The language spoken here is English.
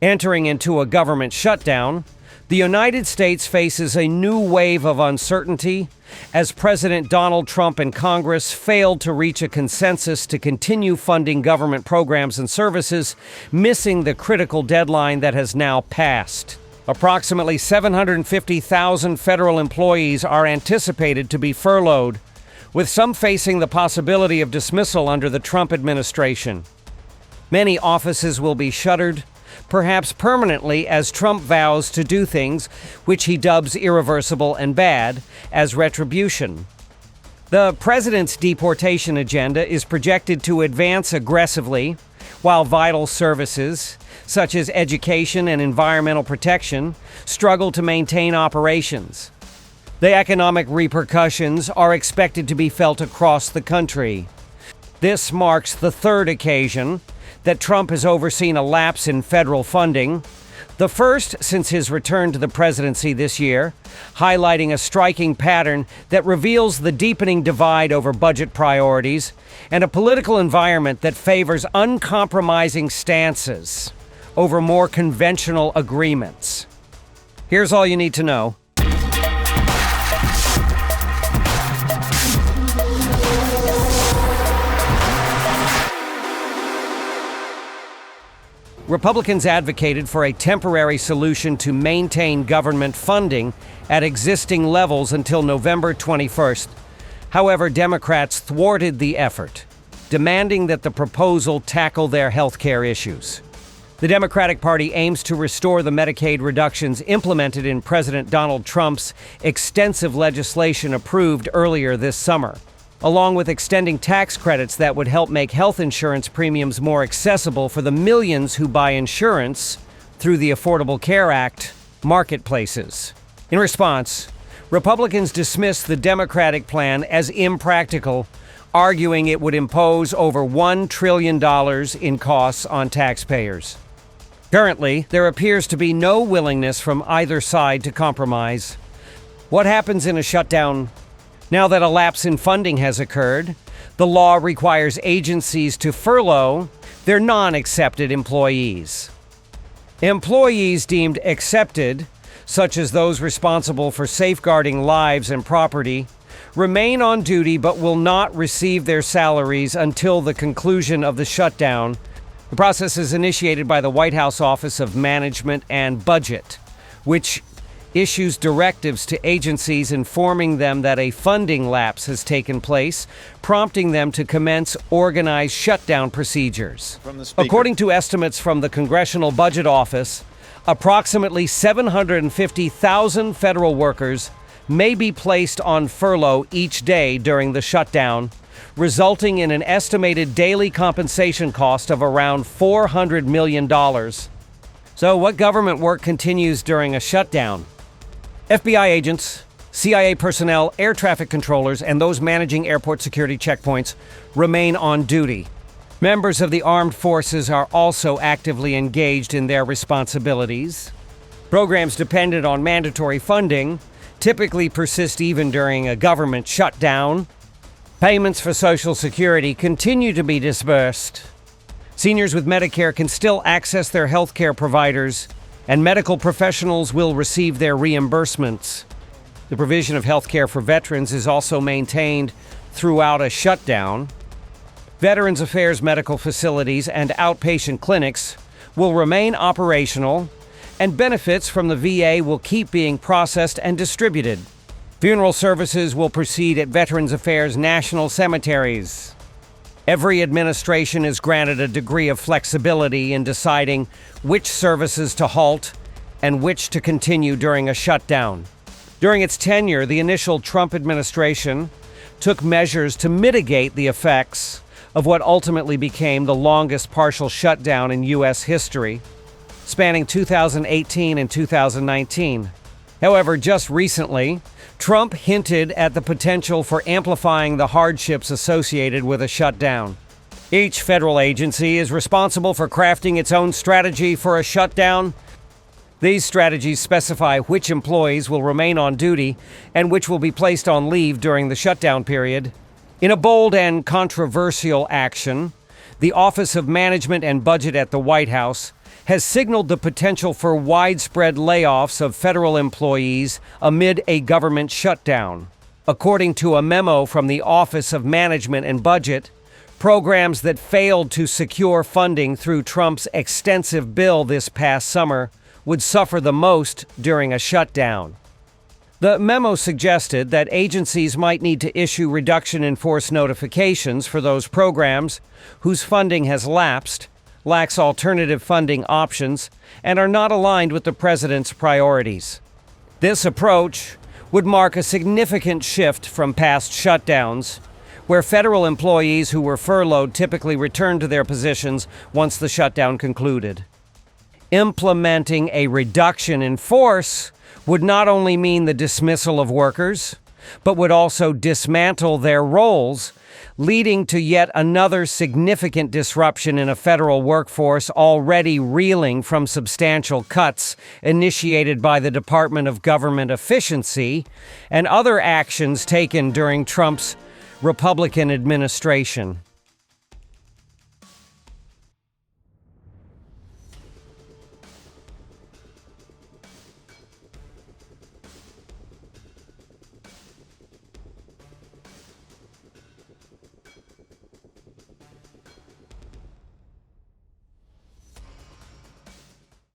Entering into a government shutdown, the United States faces a new wave of uncertainty as President Donald Trump and Congress failed to reach a consensus to continue funding government programs and services, missing the critical deadline that has now passed. Approximately 750,000 federal employees are anticipated to be furloughed, with some facing the possibility of dismissal under the Trump administration. Many offices will be shuttered, perhaps permanently, as Trump vows to do things which he dubs irreversible and bad as retribution. The president's deportation agenda is projected to advance aggressively, while vital services, such as education and environmental protection, struggle to maintain operations. The economic repercussions are expected to be felt across the country. This marks the third occasion that Trump has overseen a lapse in federal funding, the first since his return to the presidency this year, highlighting a striking pattern that reveals the deepening divide over budget priorities and a political environment that favors uncompromising stances over more conventional agreements. Here's all you need to know. Republicans advocated for a temporary solution to maintain government funding at existing levels until November 21st. However, Democrats thwarted the effort, demanding that the proposal tackle their health care issues. The Democratic Party aims to restore the Medicaid reductions implemented in President Donald Trump's extensive legislation approved earlier this summer, along with extending tax credits that would help make health insurance premiums more accessible for the millions who buy insurance through the Affordable Care Act marketplaces. In response, Republicans dismissed the Democratic plan as impractical, arguing it would impose over $1 trillion in costs on taxpayers. Currently, there appears to be no willingness from either side to compromise. What happens in a shutdown? Now that a lapse in funding has occurred, the law requires agencies to furlough their non-accepted employees. Employees deemed accepted, such as those responsible for safeguarding lives and property, remain on duty but will not receive their salaries until the conclusion of the shutdown. The process is initiated by the White House Office of Management and Budget, which issues directives to agencies informing them that a funding lapse has taken place, prompting them to commence organized shutdown procedures. According to estimates from the Congressional Budget Office, approximately 750,000 federal workers may be placed on furlough each day during the shutdown, resulting in an estimated daily compensation cost of around $400 million. So what government work continues during a shutdown? FBI agents, CIA personnel, air traffic controllers, and those managing airport security checkpoints remain on duty. Members of the armed forces are also actively engaged in their responsibilities. Programs dependent on mandatory funding typically persist even during a government shutdown. Payments for Social Security continue to be disbursed. Seniors with Medicare can still access their health care providers, and medical professionals will receive their reimbursements. The provision of health care for veterans is also maintained throughout a shutdown. Veterans Affairs medical facilities and outpatient clinics will remain operational, and benefits from the VA will keep being processed and distributed. Funeral services will proceed at Veterans Affairs national cemeteries. Every administration is granted a degree of flexibility in deciding which services to halt and which to continue during a shutdown. During its tenure, the initial Trump administration took measures to mitigate the effects of what ultimately became the longest partial shutdown in U.S. history, spanning 2018 and 2019. However, just recently, Trump hinted at the potential for amplifying the hardships associated with a shutdown. Each federal agency is responsible for crafting its own strategy for a shutdown. These strategies specify which employees will remain on duty and which will be placed on leave during the shutdown period. In a bold and controversial action, the Office of Management and Budget at the White House has signaled the potential for widespread layoffs of federal employees amid a government shutdown. According to a memo from the Office of Management and Budget, programs that failed to secure funding through Trump's extensive bill this past summer would suffer the most during a shutdown. The memo suggested that agencies might need to issue reduction in force notifications for those programs whose funding has lapsed, lacks alternative funding options, and are not aligned with the president's priorities. This approach would mark a significant shift from past shutdowns, where federal employees who were furloughed typically returned to their positions once the shutdown concluded. Implementing a reduction in force would not only mean the dismissal of workers, but would also dismantle their roles, leading to yet another significant disruption in a federal workforce already reeling from substantial cuts initiated by the Department of Government Efficiency and other actions taken during Trump's Republican administration.